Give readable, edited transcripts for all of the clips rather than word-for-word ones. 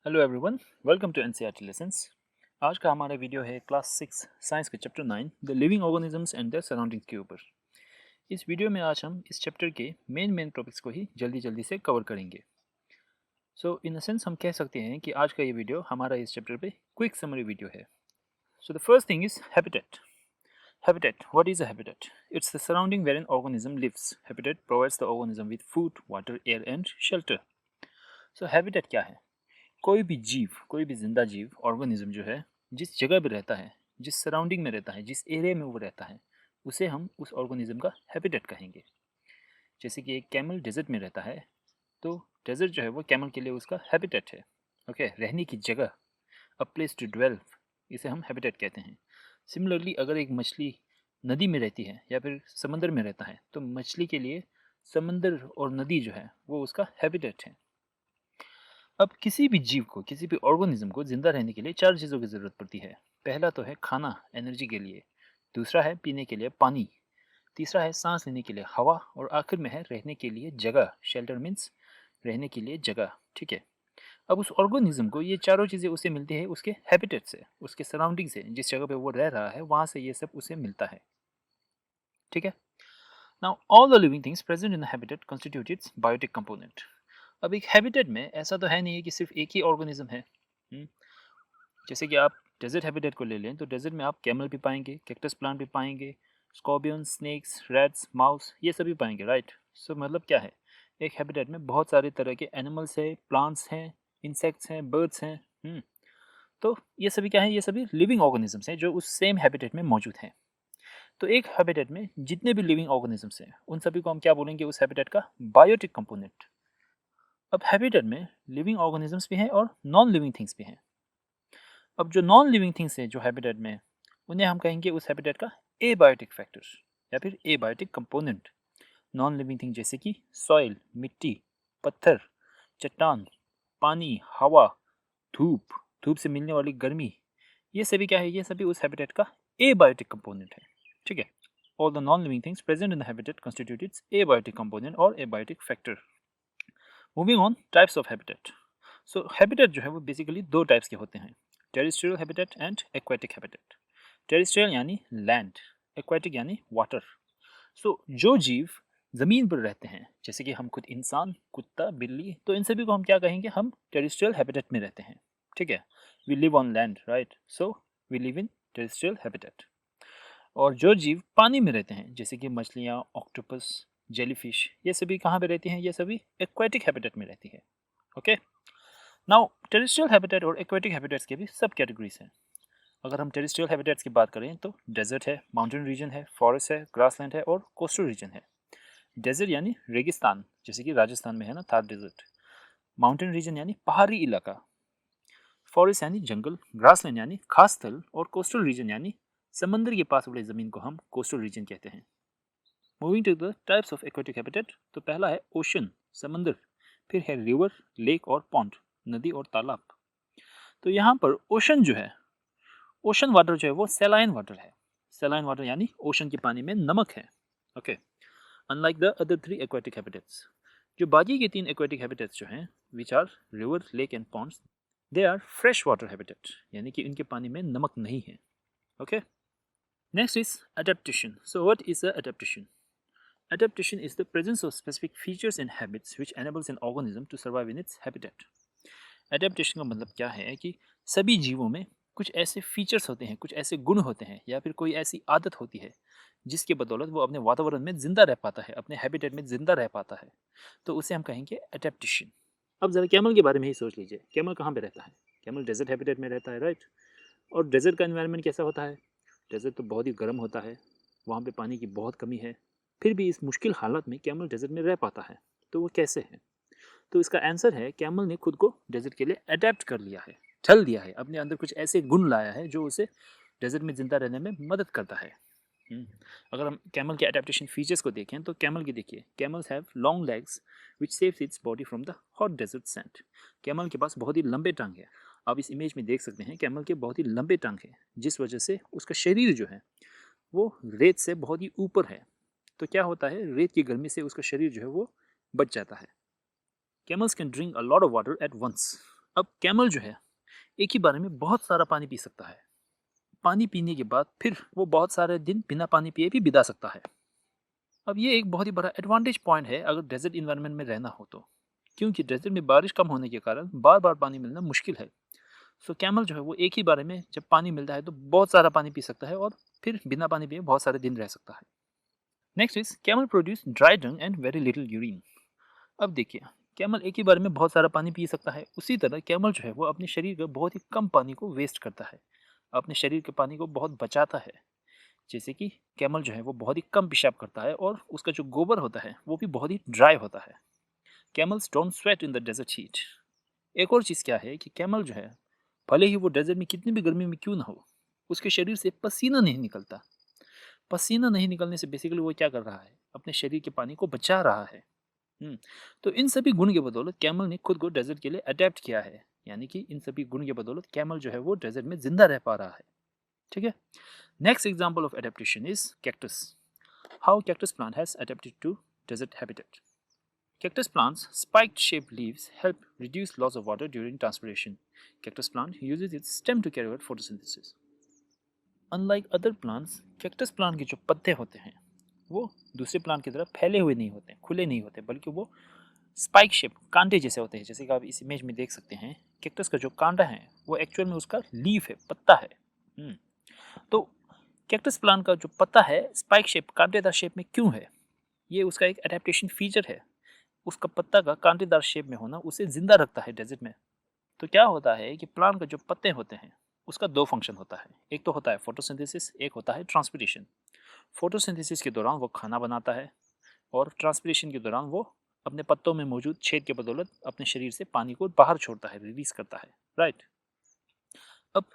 Hello everyone, welcome to NCERT lessons. आज का हमारा वीडियो है क्लास 6 साइंस के chapter 9 the living organisms and their surroundings के ऊपर। इस वीडियो में आज हम इस चैप्टर के मेन टॉपिक्स को ही जल्दी से कवर करेंगे। सो इन अ सेंस हम कह सकते हैं कि आज का ये वीडियो हमारा इस चैप्टर पे क्विक समरी वीडियो है। So the first thing is habitat. Habitat. What is a habitat? It's the surrounding where an organism lives. Habitat provides the organism with food, water, air and shelter. So habitat क्या है? कोई भी जीव, कोई भी जिंदा जीव, ऑर्गेनिज्म जो है, जिस जगह पे रहता है, जिस सराउंडिंग में रहता है, जिस एरिया में वो रहता है, उसे हम उस ऑर्गेनिज्म का हैबिटेट कहेंगे। जैसे कि एक कैमल डेजर्ट में रहता है, तो डेजर्ट जो है वो कैमल के लिए उसका हैबिटेट है। ओके, रहने की जगह, अ प्लेस टू ड्वेल, इसे हम हैबिटेट कहते हैं। सिमिलरली अगर एक मछली नदी में रहती है या फिर समंदर में रहता है, तो मछली के लिए समंदर और नदी जो है वो उसका हैबिटेट है। अब किसी भी जीव को, किसी भी ऑर्गेनिज्म को जिंदा रहने के लिए चार चीज़ों की ज़रूरत पड़ती है। पहला तो है खाना, एनर्जी के लिए। दूसरा है पीने के लिए पानी। तीसरा है सांस लेने के लिए हवा। और आखिर में है रहने के लिए जगह। शेल्टर मीन्स रहने के लिए जगह। ठीक है। अब उस ऑर्गेनिज्म को ये चारों चीज़ें उसे मिलती है उसके हैबिटेट से, उसके सराउंडिंग से, जिस जगह पे वो रह रहा है वहाँ से ये सब उसे मिलता है। ठीक है। Now all the living things present in the habitat constitute its biotic component. अब एक हैबिटेट में ऐसा तो है नहीं कि सिर्फ एक ही ऑर्गेनिज्म है। जैसे कि आप डेजर्ट हैबिटेट को ले लें, तो डेजर्ट में आप कैमल भी पाएंगे, कैक्टस प्लांट भी पाएंगे, स्कॉर्पियन, स्नेक्स, रैट्स, माउस, ये सभी पाएंगे, राइट। सो मतलब क्या है, एक हैबिटेट में बहुत सारे तरह के एनिमल्स हैं, प्लांट्स हैं, इंसेक्ट्स हैं, बर्ड्स हैं। तो ये सभी क्या है, ये सभी लिविंग ऑर्गेनिजम्स हैं जो उस सेम हैबिटेट में मौजूद हैं। तो एक हैबिटेट में जितने भी लिविंग ऑर्गेनिजम्स हैं उन सभी को हम क्या बोलेंगे, उस हैबिटेट का बायोटिक कंपोनेंट। अब हैबिटेट में लिविंग ऑर्गेनिजम्स भी हैं और नॉन लिविंग थिंग्स भी हैं। अब जो नॉन लिविंग थिंग्स हैं जो हैबिटेट में, उन्हें हम कहेंगे उस हैबिटेट का एबायोटिक फैक्टर्स या फिर abiotic component. Non living thing जैसे कि सॉइल, मिट्टी, पत्थर, चट्टान, पानी, हवा, धूप, धूप से मिलने वाली गर्मी, ये सभी क्या है, ये सभी उस हैबिटेट का एबायोटिक कंपोनेंट है। ठीक है। All the non living things present in the habitat constitute its abiotic component और abiotic factor. Moving on, types of habitat. So habitat जो है वो बेसिकली दो टाइप्स के होते हैं, terrestrial habitat and aquatic habitat. Terrestrial यानी लैंड, एक्वेटिक यानी वाटर। सो जो जीव ज़मीन पर रहते हैं, जैसे कि हम खुद इंसान, कुत्ता, बिल्ली, तो इन सभी को हम क्या कहेंगे, हम टेरेस्ट्रियल हैबिटेट में रहते हैं। ठीक है। We live on land, right, so we live in terrestrial habitat. और जो जीव पानी में रहते हैं, जैसे कि मछलियाँ, ऑक्टोपस, जेलीफिश, ये सभी कहाँ पे रहती हैं, ये सभी एक्वेटिक हैबिटेट में रहती है। ओके। नाउ टेरेस्ट्रियल हैबिटेट और एक्वेटिक हैबिटेट्स के भी सब कैटेगरीज हैं। अगर हम टेरेस्ट्रियल हैबिटेट्स की बात करें तो डेजर्ट है, माउंटेन रीजन है, फॉरेस्ट है, ग्रासलैंड है और कोस्टल रीजन है। डेजर्ट यानी रेगिस्तान, जैसे कि राजस्थान में है ना थार डेजर्ट। माउंटेन रीजन यानी पहाड़ी इलाका। फॉरेस्ट यानी जंगल, ग्रासलैंड यानी खास स्थल और कोस्टल रीजन यानी समंदर के पास वाली जमीन को हम कोस्टल रीजन कहते हैं। Moving to the types of aquatic habitat, तो पहला है ओशन, समंदर। फिर है रिवर, लेक और पॉन्ड, नदी और तालाब। तो यहाँ पर ओशन जो है, ओशन वाटर जो है वो सेलाइन वाटर है। सेलाइन वाटर यानी ओशन के पानी में नमक है। Okay. Unlike the other three aquatic habitats, जो बाकी के तीन एक्वेटिक हैबिटेट्स जो हैं, which are river, lake and ponds, they are fresh water habitat, यानी कि इनके पानी में नमक नहीं है। Okay. Next is adaptation. So what is a adaptation? Adaptation is the presence of specific features and habits which enables an organism to survive in its habitat. Adaptation का मतलब क्या है कि सभी जीवों में कुछ ऐसे फीचर्स होते हैं, कुछ ऐसे गुण होते हैं या फिर कोई ऐसी आदत होती है जिसके बदौलत वो अपने वातावरण में जिंदा रह पाता है, अपने हैबिटेट में जिंदा रह पाता है, तो उसे हम कहेंगे अडेप्टेशन। अब ज़रा कैमल के बारे में ही सोच लीजिए, कैमल कहाँ पे रहता है? कैमल डेजर्ट हैबिटेट में रहता है, राइट। और डेजर्ट का एनवायरनमेंट कैसा होता है? डेजर्ट तो बहुत ही गर्म होता है, वहाँ पे पानी की बहुत कमी है, फिर भी इस मुश्किल हालत में कैमल डेजर्ट में रह पाता है। तो वो कैसे है? तो इसका आंसर है, कैमल ने खुद को डेजर्ट के लिए अडेप्ट कर लिया है, ढल दिया है, अपने अंदर कुछ ऐसे गुण लाया है जो उसे डेजर्ट में जिंदा रहने में मदद करता है। अगर हम कैमल के अडेप्टेशन फीचर्स को देखें तो कैमल की देखिए, camels have long legs which saves its body from the hot desert sand. Camel के पास बहुत ही लंबे टांग है। आप इस इमेज में देख सकते हैं, कैमल के बहुत ही लंबे टांग है, जिस वजह से उसका शरीर जो है वो रेत से बहुत ही ऊपर है। तो क्या होता है, रेत की गर्मी से उसका शरीर जो है वो बच जाता है। Camels can drink a lot of water at once. अब कैमल जो है एक ही बार में बहुत सारा पानी पी सकता है। पानी पीने के बाद फिर वो बहुत सारे दिन बिना पानी पिए भी बिता सकता है। अब ये एक बहुत ही बड़ा एडवांटेज पॉइंट है अगर डेजर्ट इन्वायरमेंट में रहना हो तो, क्योंकि डेजर्ट में बारिश कम होने के कारण बार बार पानी मिलना मुश्किल है। सो कैमल जो है वो एक ही बार में जब पानी मिलता है तो बहुत सारा पानी पी सकता है और फिर बिना पानी पिए बहुत सारे दिन रह सकता है। Next is camel produce dry Dang and very little urine. अब देखिए, कैमल एक ही बार में बहुत सारा पानी पी सकता है, उसी तरह कैमल जो है वो अपने शरीर का बहुत ही कम पानी को वेस्ट करता है, अपने शरीर के पानी को बहुत बचाता है। जैसे कि कैमल जो है वो बहुत ही कम पेशाब करता है और उसका जो गोबर होता है वो भी बहुत ही ड्राई होता है। Camels don't sweat in the desert heat. एक और चीज़ क्या है कि कैमल जो है भले ही वो डेजर्ट में कितनी भी गर्मी में क्यों ना हो, उसके शरीर से पसीना नहीं निकलता। पसीना नहीं निकलने से बेसिकली वो क्या कर रहा है, अपने शरीर के पानी को बचा रहा है। तो इन सभी गुण के बदौलत कैमल ने खुद को डेजर्ट के लिए अडेप्ट किया है, यानी कि इन सभी गुण के बदौलत कैमल जो है वो डेजर्ट में जिंदा रह पा रहा है। ठीक है। Next example of adaptation is cactus. How cactus plant has adapted to desert habitat. Cactus plants' spiked-shaped leaves help reduce loss of water during transpiration. Cactus plant uses its stem to carry out photosynthesis. Unlike other plants, cactus plant के जो पत्ते होते हैं वो दूसरे plant की तरह फैले हुए नहीं होते, खुले नहीं होते, बल्कि वो स्पाइक शेप कांटे जैसे होते हैं। जैसे कि आप इस इमेज में देख सकते हैं, कैक्टस का जो कांटा है वो एक्चुअल में उसका लीफ है, पत्ता है। तो कैक्टस प्लांट का जो पत्ता है स्पाइक शेप, कांटेदार शेप में क्यों है? ये उसका एक अडेप्टेशन फीचर है। उसका पत्ता का कांटेदार शेप में होना उसे जिंदा रखता है डेजर्ट में। तो क्या होता है कि प्लांट का जो पत्ते होते हैं उसका दो फंक्शन होता है। एक तो होता है फोटोसिंथेसिस, एक होता है ट्रांसपिरेशन। फोटोसिंथेसिस के दौरान वो खाना बनाता है और ट्रांसपिरेशन के दौरान वो अपने पत्तों में मौजूद छेद के बदौलत अपने शरीर से पानी को बाहर छोड़ता है, रिलीज करता है। राइट। अब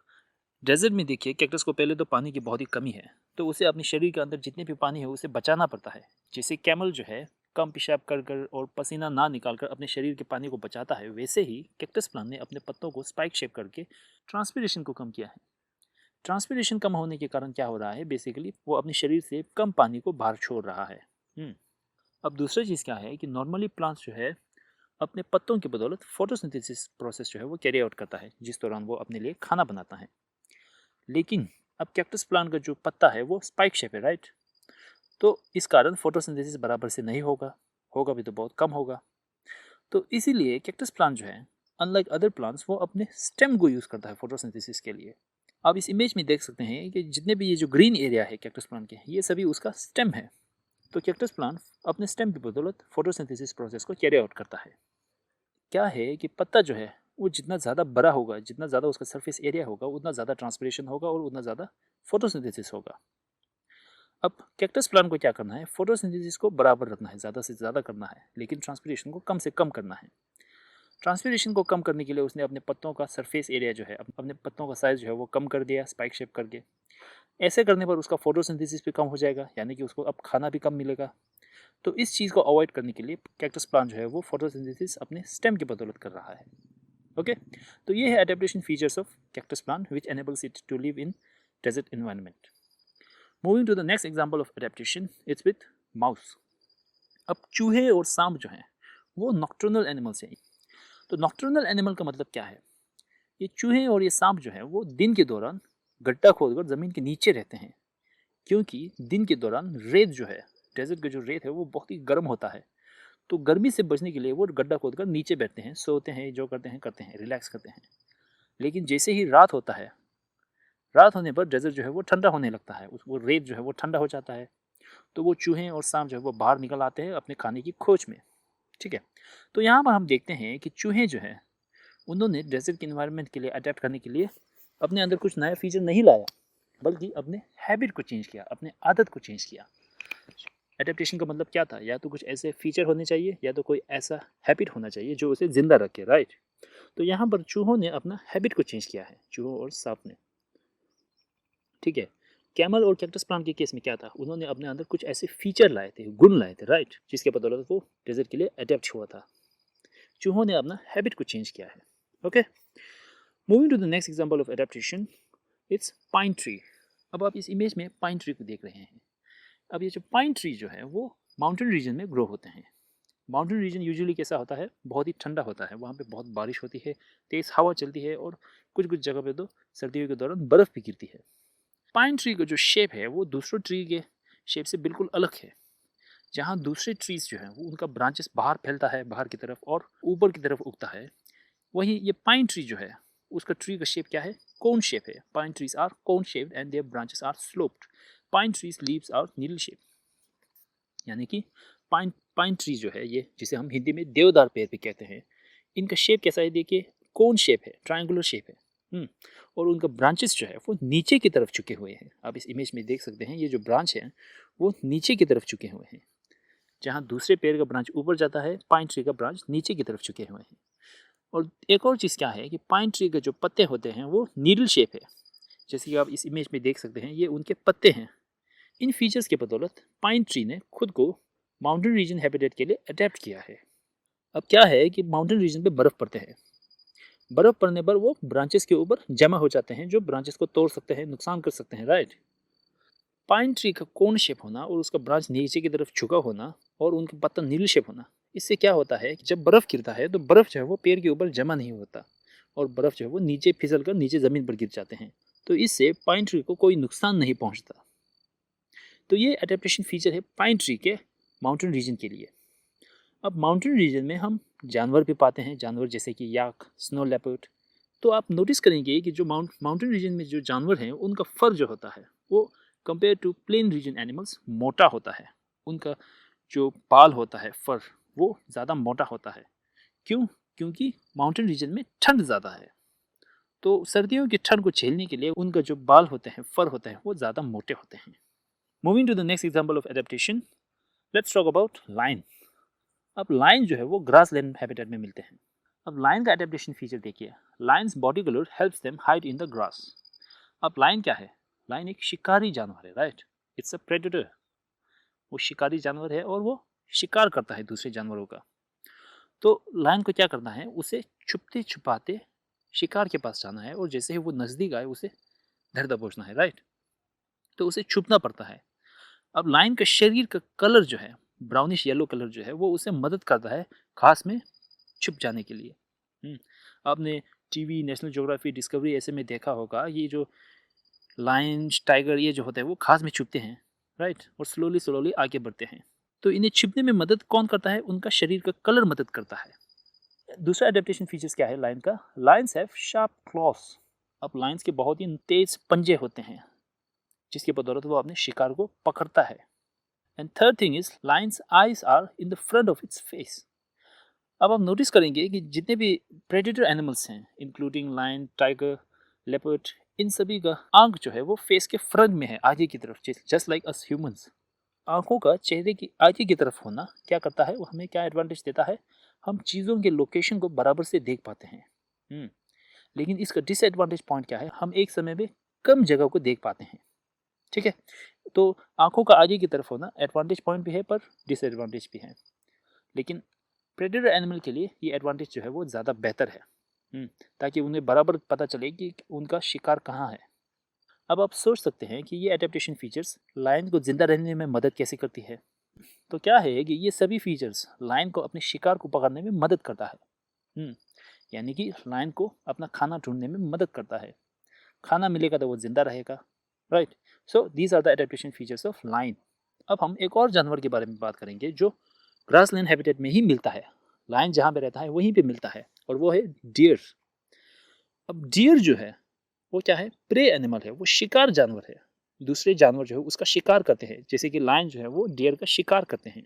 डेजर्ट में देखिए, कैक्टस को पहले तो पानी की बहुत ही कमी है, तो उसे अपने शरीर के अंदर जितने भी पानी है उसे बचाना पड़ता है। जैसे कैमल जो है कम पेशाब कर कर और पसीना ना निकाल कर अपने शरीर के पानी को बचाता है, वैसे ही कैक्टस प्लांट ने अपने पत्तों को स्पाइक शेप करके ट्रांसपिरेशन को कम किया है। ट्रांसपिरेशन कम होने के कारण क्या हो रहा है, बेसिकली वो अपने शरीर से कम पानी को बाहर छोड़ रहा है। अब दूसरी चीज़ क्या है कि नॉर्मली प्लांट्स जो है अपने पत्तों की बदौलत फोटोसिंथेसिस प्रोसेस जो है वो कैरी आउट करता है, जिस दौरान वो अपने लिए खाना बनाता है। लेकिन अब कैक्टस प्लांट का जो पत्ता है वो स्पाइक शेप है, राइट। तो इस कारण फोटोसिंथेसिस बराबर से नहीं होगा, होगा भी तो बहुत कम होगा। तो इसीलिए कैक्टस प्लांट जो है अनलाइक अदर प्लांट्स वो अपने स्टेम को यूज़ करता है फोटोसिंथेसिस के लिए। आप इस इमेज में देख सकते हैं कि जितने भी ये जो ग्रीन एरिया है कैक्टस प्लांट के, ये सभी उसका स्टेम है। तो कैक्टस प्लांट अपने स्टेम की बदौलत फोटोसिंथेसिस प्रोसेस को कैरी आउट करता है। क्या है कि पत्ता जो है वो जितना ज़्यादा बड़ा होगा, जितना ज़्यादा उसका सरफेस एरिया होगा, उतना ज़्यादा ट्रांसपिरेशन होगा और उतना ज़्यादा फोटोसिंथेसिस होगा। अब कैक्टस प्लांट को क्या करना है, फोटोसिंथेसिस को बराबर रखना है, ज़्यादा से ज़्यादा करना है, लेकिन ट्रांसपिरेशन को कम से कम करना है। ट्रांसपिरेशन को कम करने के लिए उसने अपने पत्तों का सरफेस एरिया जो है, अपने पत्तों का साइज़ जो है वो कम कर दिया स्पाइक शेप करके। ऐसे करने पर उसका फोटोसिंथेसिस भी कम हो जाएगा, यानी कि उसको अब खाना भी कम मिलेगा। तो इस चीज़ को अवॉइड करने के लिए कैक्टस प्लांट जो है वो फोटोसिंथेसिस अपने स्टेम की बदौलत कर रहा है। ओके। तो ये है adaptation features of cactus plant which enables it to live in desert environment. Moving to the next example of adaptation, it's with mouse. अब चूहे और सांप जो हैं वो नॉक्टर्नल एनिमल्स हैं। तो नॉक्टर्नल एनिमल का मतलब क्या है? ये चूहे और ये सांप जो है वो दिन के दौरान गड्ढा खोदकर ज़मीन के नीचे रहते हैं, क्योंकि दिन के दौरान रेत जो है, डेजर्ट का जो रेत है वो बहुत ही गर्म होता है। तो गर्मी से बचने के लिए वो गड्ढा खोदकर नीचे बैठते हैं, सोते हैं, जो करते हैं, रिलैक्स करते हैं। लेकिन जैसे ही रात होता है, रात होने पर डेजर्ट जो है वो ठंडा होने लगता है, वो रेत जो है वो ठंडा हो जाता है। तो वो चूहे और सांप जो है वो बाहर निकल आते हैं अपने खाने की खोज में। ठीक है। तो यहाँ पर हम देखते हैं कि चूहे जो है उन्होंने डेजर्ट के इन्वायरमेंट के लिए अडेप्ट करने के लिए अपने अंदर कुछ नया फीचर नहीं लाया, बल्कि अपने हैबिट को चेंज किया, अपने आदत को चेंज किया। एडेप्टेशन का मतलब क्या था? या तो कुछ ऐसे फीचर होने चाहिए या तो कोई ऐसा हैबिट होना चाहिए जो उसे जिंदा रखे, राइट। तो यहाँ पर चूहों ने अपना हैबिट को चेंज किया है, चूहों और सांप ने। ठीक है। कैमल और कैक्टस प्लांट के केस में क्या था, उन्होंने अपने अंदर कुछ ऐसे फीचर लाए थे, गुण लाए थे, राइट, जिसके बदौलत वो डेजर्ट के लिए अडेप्ट हुआ था। चूहों ने अपना हैबिट को चेंज किया है। Okay. Moving to the next example of adaptation, it's pine tree. अब आप इस इमेज में पाइन ट्री को देख रहे हैं। अब ये जो पाइन ट्री जो है वो माउंटेन रीजन में ग्रो होते हैं। माउंटेन रीजन यूजुअली कैसा होता है, बहुत ही ठंडा होता है, वहाँ पे बहुत बारिश होती है, तेज़ हवा चलती है और कुछ कुछ जगह पे तो सर्दियों के दौरान बर्फ़ भी गिरती है। पाइन ट्री का जो शेप है वो दूसरों ट्री के शेप से बिल्कुल अलग है। जहाँ दूसरे ट्रीज जो हैं वो उनका ब्रांचेस बाहर फैलता है बाहर की तरफ और ऊपर की तरफ उगता है, वहीं ये पाइन ट्री जो है उसका ट्री का शेप क्या है, कोन शेप है। Pine trees are cone shaped and their branches are sloped. Pine trees leaves are needle shape, यानी कि पाइन पाइन ट्री जो है ये, जिसे हम हिंदी में देवदार पेड़ भी कहते हैं, इनका शेप कैसा है, देखिए कोन शेप है, ट्रायंगुलर शेप है। और उनका ब्रांचेस जो है वो नीचे की तरफ झुके हुए हैं। आप इस इमेज में देख सकते हैं ये जो ब्रांच है वो नीचे की तरफ झुके हुए हैं। जहाँ दूसरे पेड़ का ब्रांच ऊपर जाता है, पाइन ट्री का ब्रांच नीचे की तरफ झुके हुए हैं। और एक और चीज़ क्या है कि पाइन ट्री के जो पत्ते होते हैं वो नीडल शेप है, जैसे कि आप इस इमेज में देख सकते हैं ये उनके पत्ते हैं। इन फीचर्स के बदौलत पाइन ट्री ने खुद को माउंटेन रीजन हैबिटेट के लिए अडेप्ट किया है। अब क्या है कि माउंटेन रीजन पे बर्फ़ पड़ते हैं, बर्फ़ पड़ने पर वो ब्रांचेस के ऊपर जमा हो जाते हैं जो ब्रांचेस को तोड़ सकते हैं, नुकसान कर सकते हैं, राइट। पाइन ट्री का कोन शेप होना और उसका ब्रांच नीचे की तरफ झुका होना और उनका पत्ता नीडल शेप होना, इससे क्या होता है कि जब बर्फ़ गिरता है तो बर्फ़ जो है वो पेड़ के ऊपर जमा नहीं होता और बर्फ़ जो है वो नीचे फिसल कर नीचे ज़मीन पर गिर जाते हैं, तो इससे पाइन ट्री को कोई नुकसान नहीं पहुंचता। तो ये अडेप्टेशन फीचर है पाइन ट्री के माउंटेन रीजन के लिए। अब माउंटेन रीजन में हम जानवर भी पाते हैं, जानवर जैसे कि याक, स्नो लेपर्ड। तो आप नोटिस करेंगे कि जो माउंटेन रीजन में जो जानवर हैं उनका फर जो होता है वो compare to plain region animals मोटा होता है। उनका जो बाल होता है, फर, वो ज़्यादा मोटा होता है। क्यों? क्योंकि माउंटेन रीजन में ठंड ज़्यादा है, तो सर्दियों की ठंड को झेलने के लिए उनका जो बाल होते हैं, फर होते हैं, वो ज़्यादा मोटे होते हैं। Moving to the next example of adaptation, let's talk about lion. अब लायन जो है वो ग्रास लैंड हैबिटेट में मिलते हैं। अब लायन का एडेप्टेशन फीचर देखिए, Lions body colour helps them hide in the grass. अब लायन क्या है? लायन एक शिकारी जानवर है, राइट। It's a predator. वो शिकारी जानवर है और वो शिकार करता है दूसरे जानवरों का। तो लायन को क्या करना है, उसे छुपते छुपाते शिकार के पास जाना है और जैसे ही वो नज़दीक आए उसे धर दबोचना है, राइट। तो उसे छुपना पड़ता है। अब लायन का शरीर का कलर जो है, ब्राउनिश येलो कलर जो है, वो उसे मदद करता है घास में छुप जाने के लिए। आपने टीवी, नेशनल ज्योग्राफी, डिस्कवरी ऐसे में देखा होगा, ये जो लायंस, टाइगर, ये जो होते हैं वो घास में छुपते हैं, राइट, और स्लोली स्लोली आगे बढ़ते हैं। तो इन्हें छिपने में मदद कौन करता है? उनका शरीर का कलर मदद करता है। दूसरा एडेप्टेशन फीचर्स क्या है लायन का? Lions have sharp claws. अब लायंस के बहुत ही तेज पंजे होते हैं जिसकी बदौलत वो अपने शिकार को पकड़ता है। And third thing is lions eyes are in the front of its face. अब आप नोटिस करेंगे कि जितने भी प्रेडेटर एनिमल्स हैं, इंक्लूडिंग लायन, टाइगर, लेपर्ड, इन सभी का आंख जो है वो फेस के फ्रंट में है, आगे की तरफ, जस्ट लाइक अस ह्यूमंस। आंखों का चेहरे की आगे की तरफ होना क्या करता है, वो हमें क्या एडवांटेज देता है? हम चीज़ों के लोकेशन को बराबर से देख पाते हैं। लेकिन इसका डिसएडवांटेज पॉइंट क्या है? हम एक समय में कम जगह को देख पाते हैं, ठीक है। तो आंखों का आगे की तरफ होना एडवांटेज पॉइंट भी है पर डिसएडवांटेज भी है, लेकिन प्रेडेटर एनिमल के लिए ये एडवांटेज जो है वो ज़्यादा बेहतर है, ताकि उन्हें बराबर पता चले कि उनका शिकार कहाँ है। अब आप सोच सकते हैं कि ये एडेप्टेशन फीचर्स लायन को जिंदा रहने में मदद कैसे करती है। तो क्या है कि ये सभी फीचर्स लायन को अपने शिकार को पकड़ने में मदद करता है, यानी कि लायन को अपना खाना ढूंढने में मदद करता है। खाना मिलेगा तो वो जिंदा रहेगा, right. So these are the adaptation features of lion. अब हम एक और जानवर के बारे में बात करेंगे जो ग्रासलैंड हैबिटेट में ही मिलता है। लायन जहाँ पे रहता है वहीं पे मिलता है, और वो है डियर। अब डियर जो है वो क्या है? प्रे एनिमल है, वो शिकार जानवर है। दूसरे जानवर जो है उसका शिकार करते हैं, जैसे कि लायन जो है वो डियर का शिकार करते हैं।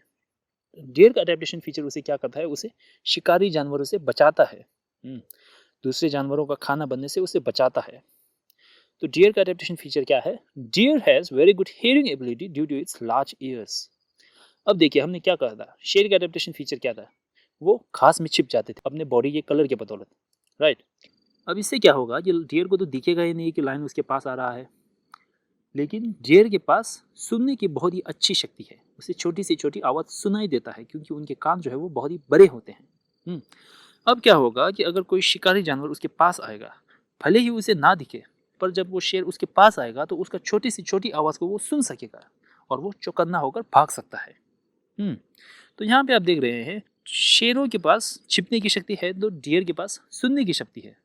डियर का अडेप्टेशन फीचर उसे क्या करता है? उसे शिकारी जानवरों से बचाता है, दूसरे जानवरों का खाना बनने से उसे बचाता है। तो डियर का अडेप्टेशन फीचर क्या है? Deer has very good hearing ability due to its large ears. अब देखिए हमने क्या कहा था, शेर का अडेप्टेशन फीचर क्या था? वो घास में छिप जाते थे अपने बॉडी के कलर के बदौलत, राइट। अब इससे क्या होगा कि डियर को तो दिखेगा ही नहीं कि लायन उसके पास आ रहा है, लेकिन डियर के पास सुनने की बहुत ही अच्छी शक्ति है। उसे छोटी से छोटी आवाज़ सुनाई देता है क्योंकि उनके कान जो है वो बहुत ही बड़े होते हैं। अब क्या होगा कि अगर कोई शिकारी जानवर उसके पास आएगा, भले ही उसे ना दिखे, पर जब वो शेर उसके पास आएगा तो उसका छोटी से छोटी आवाज़ को वो सुन सकेगा और वो चौकन्ना होकर भाग सकता है। तो यहाँ पे आप देख रहे हैं शेरों के पास छिपने की शक्ति है तो डियर के पास सुनने की शक्ति है।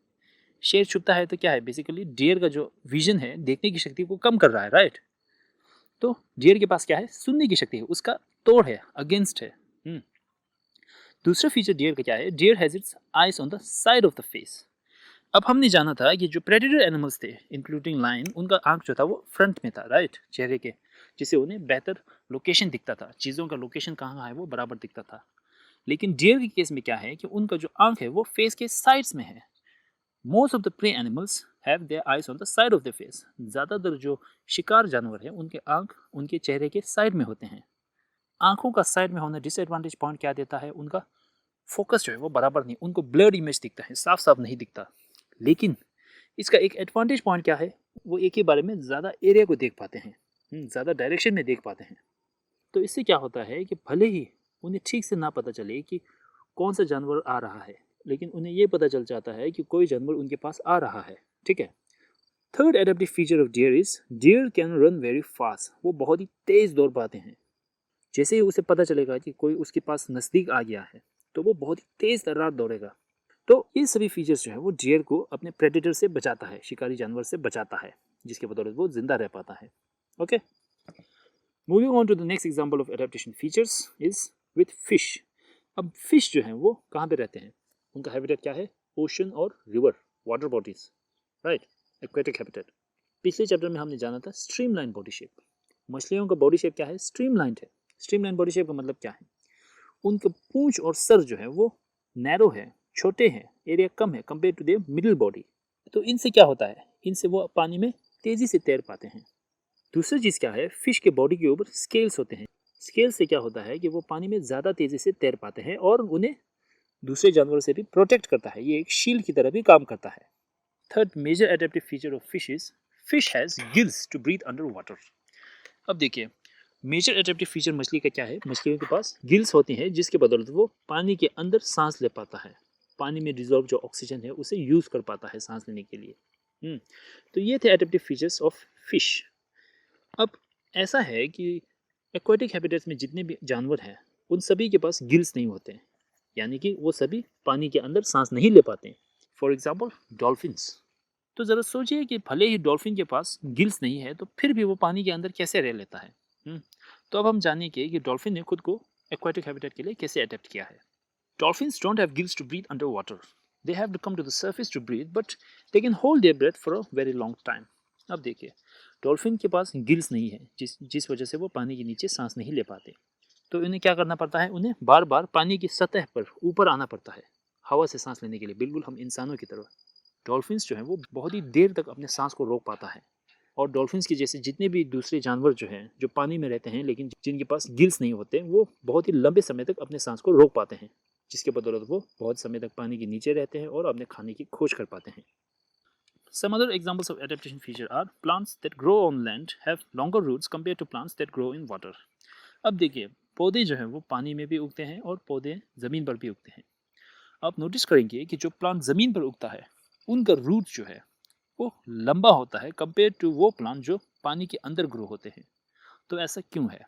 शेर छुपता है तो क्या है, बेसिकली डियर का जो विजन है, देखने की शक्ति को कम कर रहा है, राइट। तो डियर के पास क्या है, सुनने की शक्ति है, उसका तोड़ है, अगेंस्ट है। दूसरा फीचर डियर का क्या है, deer has its eyes on the side of the face. अब हमने जाना था कि जो प्रेडेटर एनिमल्स थे इंक्लूडिंग लायन, उनका आंख जो था वो फ्रंट में था, राइट, चेहरे के, जिससे उन्हें बेहतर लोकेशन दिखता था, चीज़ों का लोकेशन कहाँ है वो बराबर दिखता था। लेकिन डियर के केस में क्या है कि उनका जो आंख है वो फेस के साइड्स में है। Most of the prey animals have their eyes on the side of the face. ज़्यादातर जो शिकार जानवर है उनके आंख उनके चेहरे के साइड में होते हैं। आंखों का साइड में होना डिसएडवांटेज पॉइंट क्या देता है, उनका फोकस जो है वो बराबर नहीं, उनको ब्लर्ड इमेज दिखता है, साफ साफ नहीं दिखता। लेकिन इसका एक एडवांटेज पॉइंट क्या है, वो एक ही बारे में ज़्यादा एरिया को देख पाते हैं, ज़्यादा डायरेक्शन में देख पाते हैं। तो इससे क्या होता है कि भले ही उन्हें ठीक से ना पता चले कि कौन सा जानवर आ रहा है, लेकिन उन्हें ये पता चल जाता है कि कोई जानवर उनके पास आ रहा है, ठीक है। Third adaptive feature of deer is deer can run very fast. वो बहुत ही तेज दौड़ पाते हैं। जैसे ही उसे पता चलेगा कि कोई उसके पास नज़दीक आ गया है तो वो बहुत ही तेज तर्रार दौड़ेगा। तो ये सभी फीचर्स जो है वो डियर को अपने प्रेडेटर से बचाता है, शिकारी जानवर से बचाता है, जिसके बदौलत वो जिंदा रह पाता है। Okay, moving on to the next example of adaptation features is with fish. अब फिश जो है वो कहाँ पे रहते हैं, उनका हैबिटेट क्या है, ओशन और river, water bodies, right, aquatic habitat. पिछले चैप्टर में हमने जाना था स्ट्रीमलाइन बॉडी शेप। मछलियों का बॉडी शेप क्या है, स्ट्रीमलाइन है। स्ट्रीमलाइन बॉडी शेप का मतलब क्या है, उनका पूंछ और सर जो है वो नैरो है, छोटे हैं, एरिया कम है compare to their middle body. तो इनसे क्या होता है, इनसे वो पानी में तेजी से तैर पाते हैं। दूसरी चीज़ क्या है, फिश के बॉडी के ऊपर स्केल्स होते हैं। स्केल से क्या होता है कि वो पानी में ज़्यादा तेज़ी से तैर पाते हैं और उन्हें दूसरे जानवरों से भी प्रोटेक्ट करता है, ये एक शील्ड की तरह भी काम करता है। Third major adaptive feature of fish is fish has gills to breathe under water. अब देखिए, मेजर एडेप्टिव फीचर मछली का क्या है, मछलियों के पास गिल्स होती हैं जिसके बदौलत वो पानी के अंदर सांस ले पाता है, पानी में डिजॉल्व जो ऑक्सीजन है उसे यूज़ कर पाता है सांस लेने के लिए। तो ये थे एडेप्टिव फीचर्स ऑफ फिश। अब ऐसा है कि एक्वेटिक हैबिटेट्स में जितने भी जानवर हैं उन सभी के पास गिल्स नहीं होते हैं, यानी कि वो सभी पानी के अंदर सांस नहीं ले पाते हैं। For example dolphins. तो ज़रा सोचिए कि भले ही डॉल्फिन के पास गिल्स नहीं है तो फिर भी वो पानी के अंदर कैसे रह लेता है। तो अब हम जानेंगे कि डॉल्फिन ने खुद को एक्वेटिक हैबिटेट के लिए कैसे अडेप्ट किया है। Dolphins don't have gills to breathe under water, they have to come to the surface to breathe, but they can hold their breath for a very long time. अब देखिए, dolphin के पास gills नहीं है जिस वजह से वो पानी के नीचे सांस नहीं ले पाते। तो इन्हें क्या करना पड़ता है, उन्हें बार बार पानी की सतह पर ऊपर आना पड़ता है हवा से सांस लेने के लिए, बिल्कुल हम इंसानों की तरह। डॉल्फिन्स जो है वो बहुत ही देर तक अपने सांस को रोक पाता है। और डॉल्फिन्स के जैसे जितने भी दूसरे जानवर जो हैं जो पानी में रहते हैं लेकिन जिनके पास गिल्स नहीं होते, वो बहुत ही लंबे समय तक अपने सांस को रोक पाते हैं, जिसके बदौलत वो बहुत समय तक पानी के नीचे रहते हैं और अपने खाने की खोज कर पाते हैं। Some other examples of adaptation feature are plants that grow on land have longer roots compared to plants that grow in water. अब देखिए, पौधे जो हैं वो पानी में भी उगते हैं और पौधे ज़मीन पर भी उगते हैं। आप नोटिस करेंगे कि जो प्लांट ज़मीन पर उगता है उनका रूट जो है वो लंबा होता है कंपेयर टू वो प्लांट जो पानी के अंदर ग्रो होते हैं। तो ऐसा क्यों है,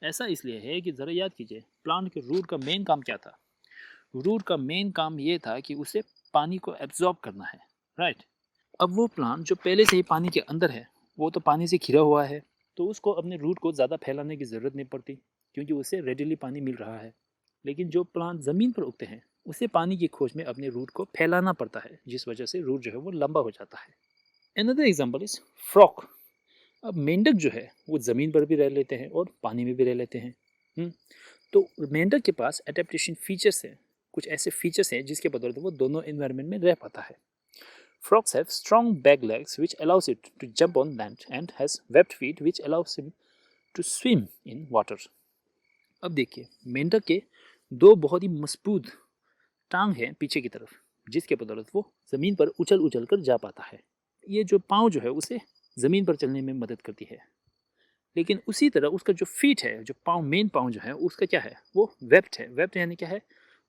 ऐसा इसलिए है कि ज़रा याद कीजिए, प्लांट के रूट का मेन काम क्या था। रूट का मेन काम ये था कि उसे पानी को एब्जॉर्ब करना है, राइट। अब वो प्लांट जो पहले से ही पानी के अंदर है, वो तो पानी से घिरा हुआ है, तो उसको अपने रूट को ज़्यादा फैलाने की ज़रूरत नहीं पड़ती क्योंकि उसे रेडिली पानी मिल रहा है। लेकिन जो प्लांट ज़मीन पर उगते हैं उसे पानी की खोज में अपने रूट को फैलाना पड़ता है, जिस वजह से रूट जो है वो लंबा हो जाता है। Another example is frock. अब मेंढक जो है वो ज़मीन पर भी रह लेते हैं और पानी में भी रह लेते हैं। तो मेंढक के पास एडेप्टेशन फीचर्स हैं, कुछ ऐसे फीचर्स हैं जिसके बदौलत वो दोनों एनवायरनमेंट में रह पाता है। Frogs have strong back legs which allows it to jump on land and has webbed feet which allows him to swim in water. अब देखिए, मेंढक के दो बहुत ही मजबूत टांग हैं पीछे की तरफ, जिसके बदौलत वो ज़मीन पर उछल उछल कर जा पाता है। ये जो पाँव जो है उसे ज़मीन पर चलने में मदद करती है। लेकिन उसी तरह उसका जो फीट है, जो पाँव, मेन पाँव जो है उसका क्या है, वो वेब्ड है। वेब्ड यानी क्या है,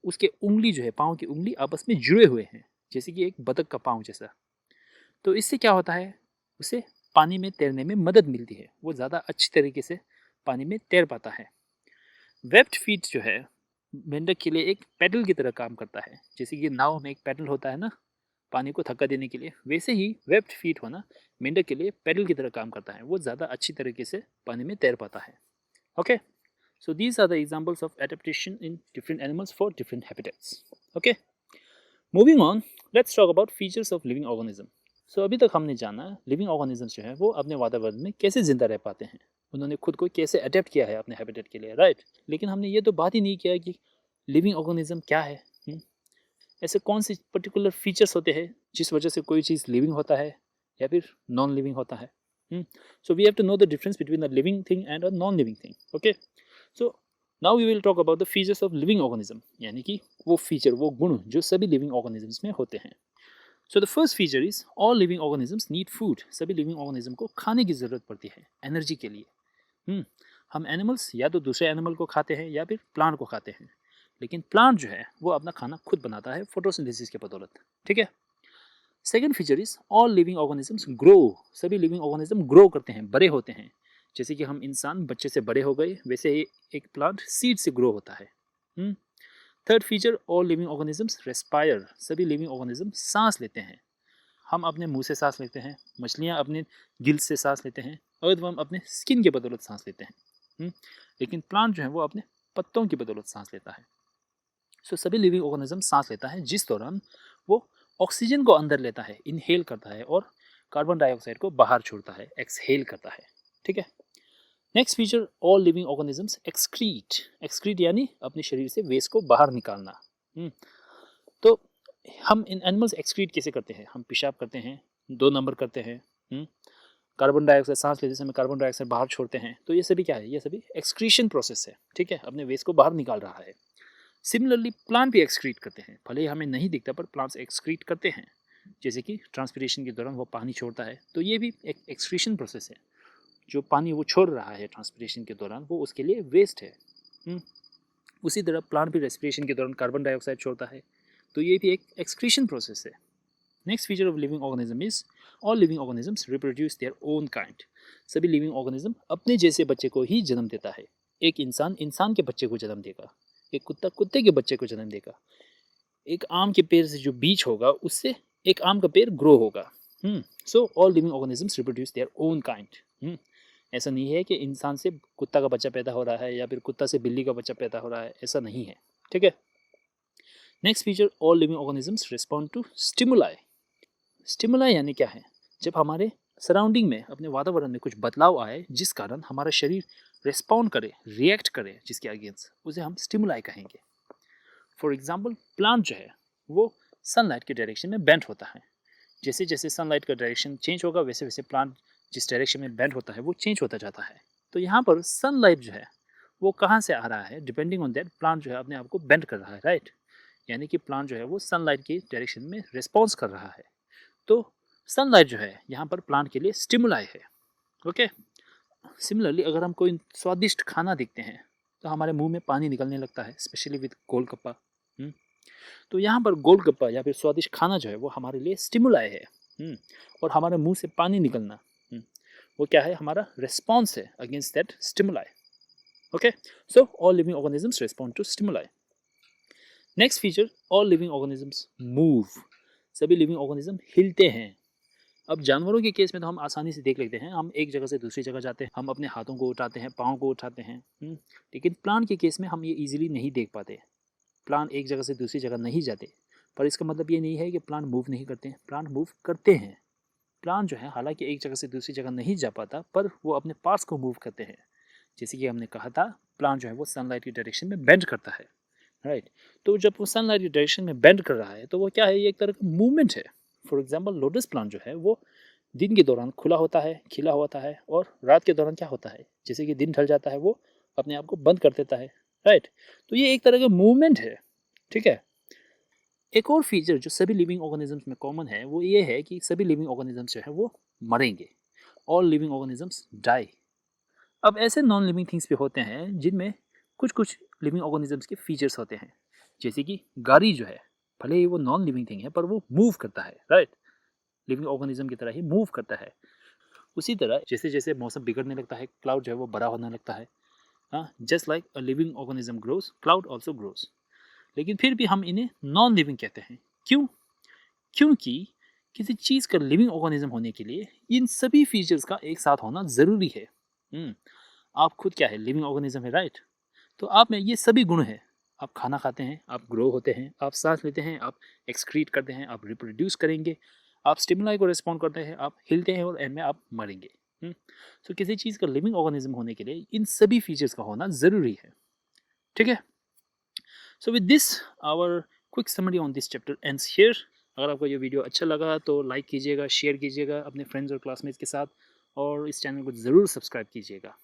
उसके उंगली जो है, पाँव की उंगली आपस में जुड़े हुए हैं, जैसे कि एक बतख का पाँव जैसा। तो इससे क्या होता है, उसे पानी में तैरने में मदद मिलती है, वो ज़्यादा अच्छी तरीके से पानी में तैर पाता है। वेब्ड फीट जो है मेंढक के लिए एक पैडल की तरह काम करता है। जैसे कि नाव में एक पैडल होता है ना, पानी को धक्का देने के लिए, वैसे ही वेब्ड फीट होना मेंढक के लिए पैडल की तरह काम करता है। वो ज़्यादा अच्छी तरीके से पानी में तैर पाता है। Okay, so these are the examples of adaptation in different animals for different habitats. Okay, moving on, let's talk about features of living organism. So अभी तक हमने जाना लिविंग ऑर्गेनिजम्स जो है वो अपने वातावरण में कैसे जिंदा रह पाते हैं, उन्होंने खुद को कैसे अडेप्ट किया है अपने हैबिटेट के लिए, राइट। लेकिन हमने ये तो बात ही नहीं किया कि लिविंग ऑर्गेनिज्म क्या है। ऐसे कौन से पर्टिकुलर फीचर्स होते हैं जिस वजह से कोई चीज़ लिविंग होता है या फिर नॉन लिविंग होता है। So we have to know the difference between a living thing and a non living thing. Okay, so now we will talk about the features of living organism, यानी कि वो feature, वो गुण जो सभी living organisms में होते हैं। So the first feature is all living organisms need food. सभी लिविंग ऑर्गेनिज्म को खाने की ज़रूरत पड़ती है एनर्जी के लिए। हम एनिमल्स या तो दूसरे एनिमल को खाते हैं या फिर प्लांट को खाते हैं, लेकिन प्लांट जो है वो अपना खाना खुद बनाता है फोटोसिंथेसिस के बदौलत। ठीक है। Second feature is all living organisms grow. सभी लिविंग ऑर्गेनिज्म ग्रो करते हैं, बड़े होते हैं। जैसे कि हम इंसान बच्चे से बड़े हो गए, वैसे ही एक प्लांट सीड से ग्रो होता है। Third feature, all living organisms respire. सभी लिविंग ऑर्गेनिज्म सांस लेते हैं। हम अपने मुंह से सांस लेते हैं, मछलियाँ अपने गिल्स से सांस लेते हैं, अर्थवर्म अपने स्किन के बदौलत सांस लेते हैं। लेकिन प्लांट जो है वो अपने पत्तों की बदौलत सांस लेता है। सो सभी लिविंग ऑर्गेनिज्म सांस लेता है, जिस दौरान वो ऑक्सीजन को अंदर लेता है, इनहेल करता है, और कार्बन डाइऑक्साइड को बाहर छोड़ता है, एक्सहेल करता है। ठीक है। Next feature, all living organisms excrete. Excrete यानी अपने शरीर से वेस्ट को बाहर निकालना। तो हम इन एनिमल्स एक्सक्रीट कैसे करते हैं? हम पेशाब करते हैं, 2 नंबर करते हैं, कार्बन डाइऑक्साइड सांस लेते समय कार्बन डाइऑक्साइड बाहर छोड़ते हैं। तो ये सभी क्या है? ये सभी एक्सक्रीशन प्रोसेस है। ठीक है, अपने वेस्ट को बाहर निकाल रहा है। सिमिलरली प्लांट भी एक्सक्रीट करते हैं, भले ही हमें नहीं दिखता पर प्लांट्स एक्सक्रीट करते हैं। जैसे कि ट्रांसपिरेशन के दौरान वो पानी छोड़ता है, तो ये भी एक एक्सक्रीशन प्रोसेस है। जो पानी वो छोड़ रहा है ट्रांसपिरेशन के दौरान, वो उसके लिए वेस्ट है। उसी तरह प्लांट भी रेस्पिरेशन के दौरान कार्बन डाइऑक्साइड छोड़ता है, तो ये भी एक एक्सक्रीशन प्रोसेस है। Next feature of living organism is all living organisms reproduce their own kind. सभी लिविंग ऑर्गेनिज्म अपने जैसे बच्चे को ही जन्म देता है। एक इंसान इंसान के बच्चे को जन्म देगा, एक कुत्ता कुत्ते के बच्चे को जन्म देगा, एक आम के पेड़ से जो बीज होगा उससे एक आम का पेड़ ग्रो होगा। सो all living organisms reproduce their own kind. ऐसा नहीं है कि इंसान से कुत्ता का बच्चा पैदा हो रहा है या फिर कुत्ता से बिल्ली का बच्चा पैदा हो रहा है, ऐसा नहीं है। ठीक है। Next feature, all living organisms respond to stimuli. Stimuli यानी क्या है? जब हमारे सराउंडिंग में, अपने वातावरण में कुछ बदलाव आए जिस कारण हमारा शरीर रिस्पॉन्ड करे, रिएक्ट करे जिसके अगेंस्ट, उसे हम स्टिमुलाई कहेंगे। फॉर एग्जाम्पल, प्लांट जो है वो सनलाइट के डायरेक्शन में बेंड होता है। जैसे जैसे सनलाइट का डायरेक्शन चेंज होगा, वैसे वैसे प्लांट जिस डायरेक्शन में बेंड होता है वो चेंज होता जाता है। तो यहाँ पर सनलाइट जो है वो कहाँ से आ रहा है, डिपेंडिंग ऑन दैट प्लांट जो है अपने आप को बेंड कर रहा है, राइट। यानी कि प्लांट जो है वो सनलाइट की डायरेक्शन में रिस्पॉन्स कर रहा है। तो सनलाइट जो है यहाँ पर प्लांट के लिए स्टिमुलाई है। ओके। सिमिलरली अगर हम कोई स्वादिष्ट खाना देखते हैं तो हमारे मुंह में पानी निकलने लगता है, स्पेशली विद गोलगप्पा। तो यहाँ पर गोलगप्पा या फिर स्वादिष्ट खाना जो है वो हमारे लिए स्टिमुलाई है। और हमारे मुंह से पानी निकलना, वो क्या है? हमारा रिस्पॉन्स है against that stimuli. Okay, so all living organisms respond to stimuli. Next feature, all living organisms move. सभी लिविंग ऑर्गेनिज्म हिलते हैं। अब जानवरों के केस में तो हम आसानी से देख लेते हैं, हम एक जगह से दूसरी जगह जाते हैं, हम अपने हाथों को उठाते हैं, पाँव को उठाते हैं। लेकिन प्लांट के केस में हम ये इजीली नहीं देख पाते। प्लांट एक जगह से दूसरी जगह नहीं जाते, पर इसका मतलब ये नहीं है कि प्लांट मूव नहीं करते हैं। प्लांट मूव करते हैं। प्लांट जो है हालांकि एक जगह से दूसरी जगह नहीं जा पाता, पर वो अपने पार्ट्स को मूव करते हैं। जैसे कि हमने कहा था, प्लांट जो है वो सनलाइट की डायरेक्शन में बेंड करता है, राइट। तो जब वो सनलाइट की डायरेक्शन में बेंड कर रहा है तो वो क्या है? ये एक तरह का मूवमेंट है। फॉर एग्जाम्पल, लोटस प्लांट जो है वो दिन के दौरान खुला होता है, खिला होता है, और रात के दौरान क्या होता है? जैसे कि दिन ढल जाता है वो अपने आप को बंद कर देता है, राइट। तो ये एक तरह का मूवमेंट है। ठीक है। एक और फीचर जो सभी लिविंग ऑर्गेनिजम्स में कॉमन है वो ये है कि सभी लिविंग ऑर्गेनिजम्स जो है वो मरेंगे। All living organisms die. अब ऐसे नॉन लिविंग थिंग्स भी होते हैं जिनमें कुछ कुछ लिविंग ऑर्गेनिजम्स के फीचर्स होते हैं। जैसे कि गाड़ी जो है, भले ही वो नॉन लिविंग थिंग है पर वो मूव करता है, राइट। लिविंग ऑर्गेनिज्म की तरह ही मूव करता है। उसी तरह जैसे जैसे मौसम बिगड़ने लगता है, क्लाउड जो है वो बड़ा होने लगता है, हाँ, just like a living organism grows, cloud also grows. लेकिन फिर भी हम इन्हें नॉन लिविंग कहते हैं। क्यों? क्योंकि किसी चीज़ का लिविंग ऑर्गेनिज्म होने के लिए इन सभी फीचर्स का एक साथ होना ज़रूरी है। आप खुद क्या है? लिविंग ऑर्गेनिज्म है, राइट? तो आप में ये सभी गुण हैं। आप खाना खाते हैं, आप ग्रो होते हैं, आप सांस लेते हैं, आप एक्सक्रीट करते हैं, आप रिप्रोड्यूस करेंगे, आप स्टिमुलाई को रिस्पॉन्ड करते हैं, आप हिलते हैं और एंड में आप मरेंगे। तो किसी चीज़ का लिविंग ऑर्गेनिज्म होने के लिए इन सभी फीचर्स का होना ज़रूरी है। ठीक है? So with this our quick summary on this chapter ends here. अगर आपको ये वीडियो अच्छा लगा तो लाइक कीजिएगा, शेयर कीजिएगा अपने फ्रेंड्स और क्लासमेट्स के साथ, और इस चैनल को ज़रूर सब्सक्राइब कीजिएगा।